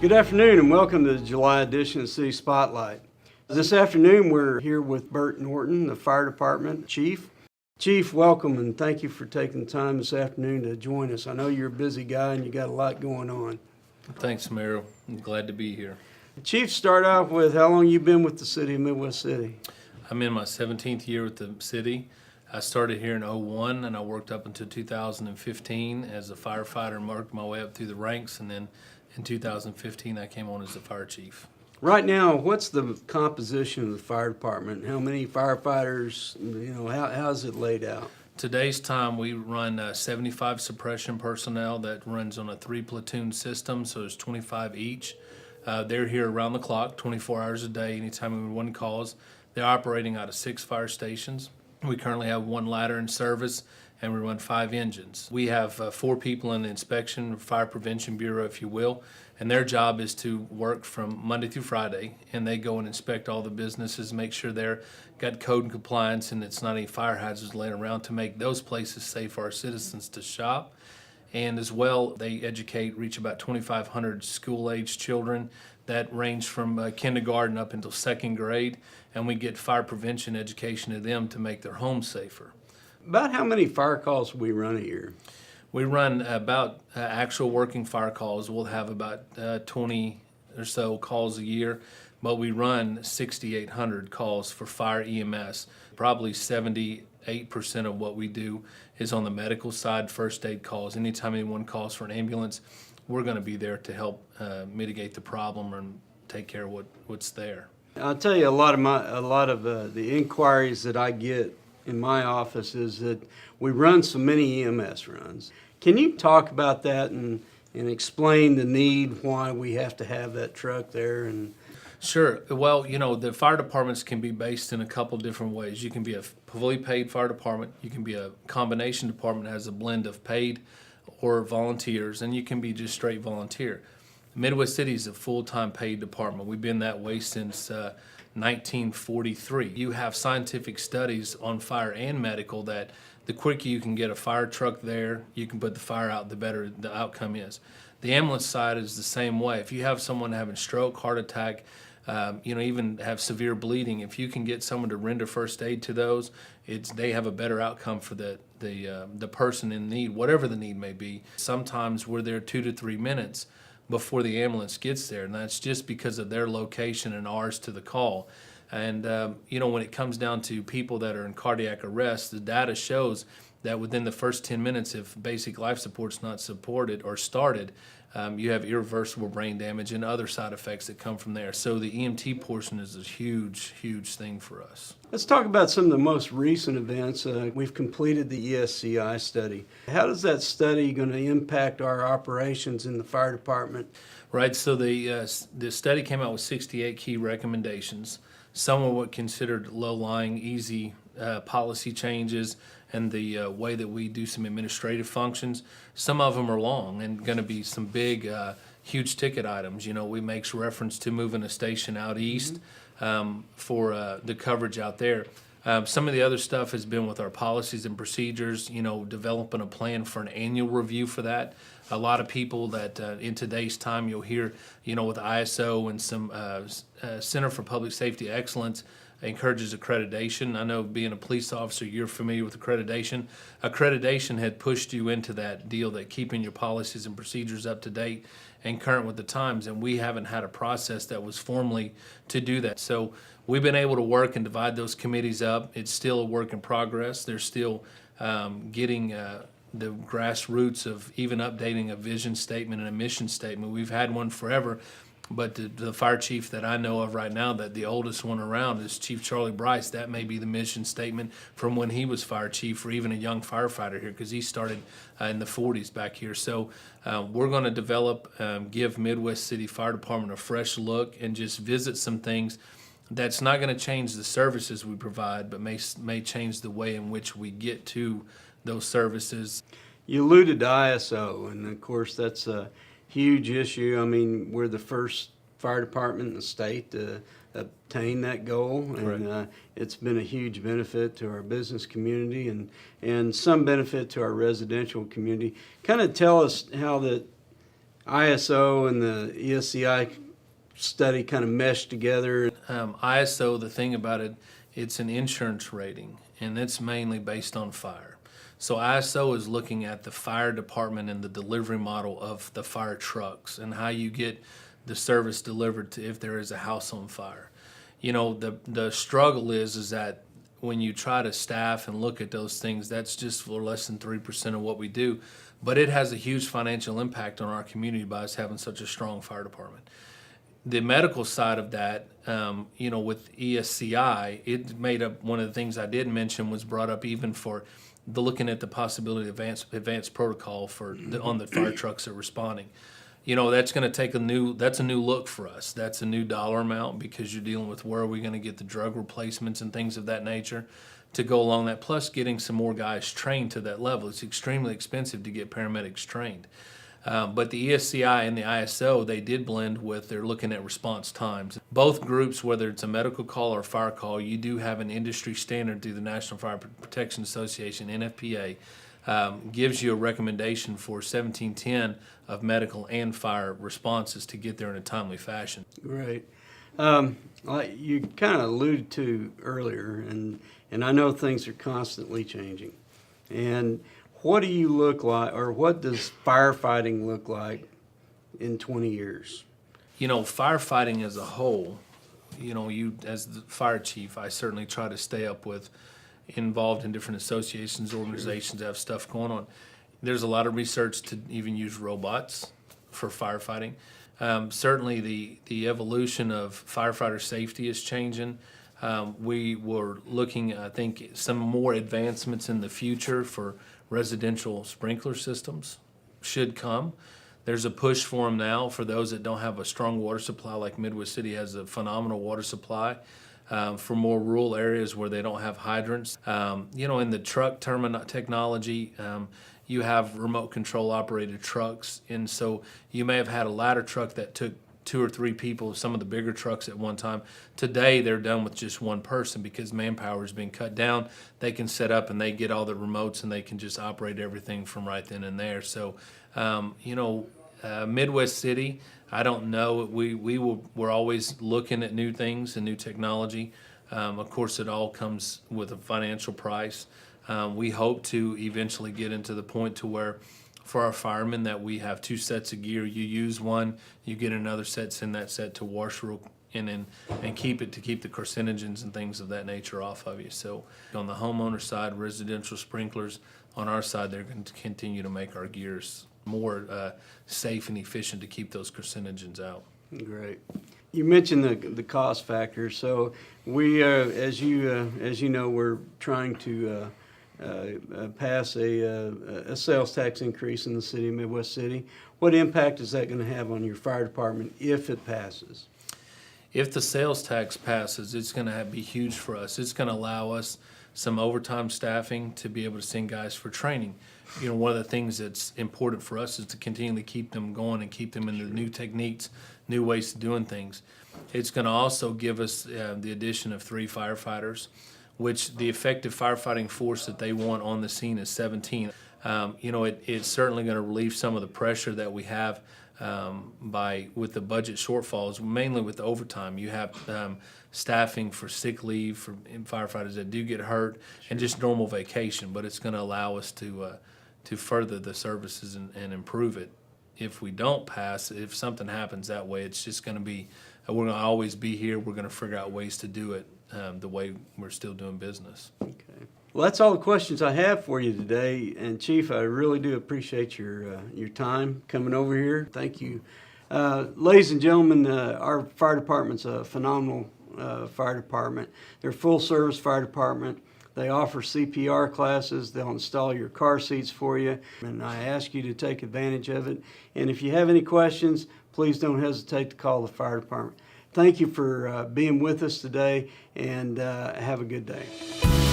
Good afternoon and welcome to the July edition of City Spotlight. This afternoon we're here with Bert Norton, the Fire Department Chief. Chief, welcome and thank you for taking the time this afternoon to join us. I know you're a busy guy and you got a lot going on. Thanks, Mayor. I'm glad to be here. Chief, start out with how long you been with the city of Midwest City? I'm in my 17th year with the city. I started here in '01 and I worked up until 2015 as a firefighter and worked my way up through the ranks, and then in 2015 I came on as the fire chief. Right now, what's the composition of the fire department? How many firefighters, how's it laid out? Today's time we run 75 suppression personnel that runs on a 3-platoon system, so there's 25 each. They're here around the clock, 24 hours a day, anytime one calls. They're operating out of 6 fire stations. We currently have 1 ladder in service, and we run 5 engines. We have 4 people in the inspection, fire prevention bureau, if you will, and their job is to work from Monday through Friday, and they go and inspect all the businesses, make sure they're got code and compliance and it's not any fire hazards laying around, to make those places safe for our citizens to shop. And as well, they reach about 2,500 school-age children that range from kindergarten up until 2nd grade, and we get fire prevention education to them to make their homes safer. About how many fire calls we run a year? We run about actual working fire calls. We'll have about 20 or so calls a year, but we run 6,800 calls for fire EMS. Probably 78% of what we do is on the medical side, first aid calls. Anytime anyone calls for an ambulance, we're going to be there to help mitigate the problem and take care of what's there. I'll tell you, a lot of the inquiries that I get in my office is that we run so many EMS runs. Can you talk about that and explain the need, why we have to have that truck there? Sure. Well, the fire departments can be based in a couple different ways. You can be a fully paid fire department. You can be a combination department that has a blend of paid or volunteers, and you can be just straight volunteer. Midwest City is a full-time paid department. We've been that way since 1943. You have scientific studies on fire and medical that the quicker you can get a fire truck there, you can put the fire out, the better the outcome is. The ambulance side is the same way. If you have someone having stroke, heart attack, even have severe bleeding, if you can get someone to render first aid to those, they have a better outcome for the person in need, whatever the need may be. Sometimes we're there 2 to 3 minutes before the ambulance gets there, and that's just because of their location and ours to the call. And when it comes down to people that are in cardiac arrest, the data shows that within the first 10 minutes, if basic life support's not supported or started, you have irreversible brain damage and other side effects that come from there. So the EMT portion is a huge, huge thing for us. Let's talk about some of the most recent events. We've completed the ESCI study. How does that study going to impact our operations in the fire department? Right, so the study came out with 68 key recommendations. Some are what considered low-lying, easy policy changes and the way that we do some administrative functions. Some of them are long and going to be some big, huge ticket items. We make reference to moving a station out east for the coverage out there. Some of the other stuff has been with our policies and procedures, developing a plan for an annual review for that. A lot of people that in today's time you'll hear, with ISO and some Center for Public Safety Excellence encourages accreditation. I know being a police officer, you're familiar with accreditation. Accreditation had pushed you into that deal, that keeping your policies and procedures up to date and current with the times, and we haven't had a process that was formally to do that. So we've been able to work and divide those committees up. It's still a work in progress. They're still getting the grassroots of even updating a vision statement and a mission statement. We've had one forever, but the fire chief that I know of right now, that the oldest one around is Chief Charlie Bryce. That may be the mission statement from when he was fire chief, or even a young firefighter here, because he started in the 40s back here. So we're going to develop, give Midwest City Fire Department a fresh look and just visit some things that's not going to change the services we provide, but may change the way in which we get to those services. You alluded to ISO, and of course that's a huge issue. I mean, we're the first fire department in the state to obtain that goal, and it's been a huge benefit to our business community and some benefit to our residential community. Kind of tell us how that ISO and the ESCI study kind of meshed together. ISO, the thing about it, it's an insurance rating, and it's mainly based on fire. So ISO is looking at the fire department and the delivery model of the fire trucks and how you get the service delivered to if there is a house on fire. You know, the struggle is that when you try to staff and look at those things, that's just for less than 3% of what we do. But it has a huge financial impact on our community by us having such a strong fire department. The medical side of that, you know, with ESCI, it made up one of the things I did mention was brought up even for the looking at the possibility of advanced protocol for on the fire trucks that are responding. You know, that's going to take that's a new look for us. That's a new dollar amount because you're dealing with where are we going to get the drug replacements and things of that nature to go along that, plus getting some more guys trained to that level. It's extremely expensive to get paramedics trained. But the ESCI and the ISO, they did blend with, they're looking at response times. Both groups, whether it's a medical call or a fire call, you do have an industry standard through the National Fire Protection Association, NFPA, gives you a recommendation for 1710 of medical and fire responses to get there in a timely fashion. Great. Like you kind of alluded to earlier, and I know things are constantly changing. And what do you look like, or what does firefighting look like in 20 years? You know, firefighting as a whole, you know, you as the fire chief, I certainly try to stay up with, involved in different associations, organizations that have stuff going on. There's a lot of research to even use robots for firefighting. Certainly the evolution of firefighter safety is changing. We were looking, I think, some more advancements in the future for residential sprinkler systems should come. There's a push for them now for those that don't have a strong water supply, like Midwest City has a phenomenal water supply. For more rural areas where they don't have hydrants. You know, in the truck technology, you have remote control operated trucks, and so you may have had a ladder truck that took 2 or 3 people, some of the bigger trucks at one time. Today, they're done with just one person because manpower is being cut down. They can set up and they get all the remotes and they can just operate everything from right then and there. So, you know, Midwest City, I don't know. We're always looking at new things and new technology. Of course, it all comes with a financial price. We hope to eventually get into the point to where for our firemen that we have 2 sets of gear. You use one, you get another set, send that set to wash and keep it to keep the carcinogens and things of that nature off of you. So on the homeowner side, residential sprinklers, on our side, they're going to continue to make our gears more safe and efficient to keep those carcinogens out. Great. You mentioned the cost factor. So we, as you know, we're trying to pass a sales tax increase in the city of Midwest City. What impact is that going to have on your fire department if it passes? If the sales tax passes, it's going to be huge for us. It's going to allow us some overtime staffing to be able to send guys for training. You know, one of the things that's important for us is to continually keep them going and keep them in the new techniques, new ways of doing things. It's going to also give us the addition of 3 firefighters, which the effective firefighting force that they want on the scene is 17. You know, it's certainly going to relieve some of the pressure that we have with the budget shortfalls, mainly with the overtime. You have staffing for sick leave for firefighters that do get hurt, and just normal vacation. But it's going to allow us to further the services and improve it. If we don't pass, if something happens that way, it's just going to be, we're going to always be here. We're going to figure out ways to do it the way we're still doing business. Okay. Well, that's all the questions I have for you today. And Chief, I really do appreciate your time coming over here. Thank you. Ladies and gentlemen, our fire department's a phenomenal fire department. They're a full-service fire department. They offer CPR classes. They'll install your car seats for you. And I ask you to take advantage of it. And if you have any questions, please don't hesitate to call the fire department. Thank you for being with us today, and have a good day.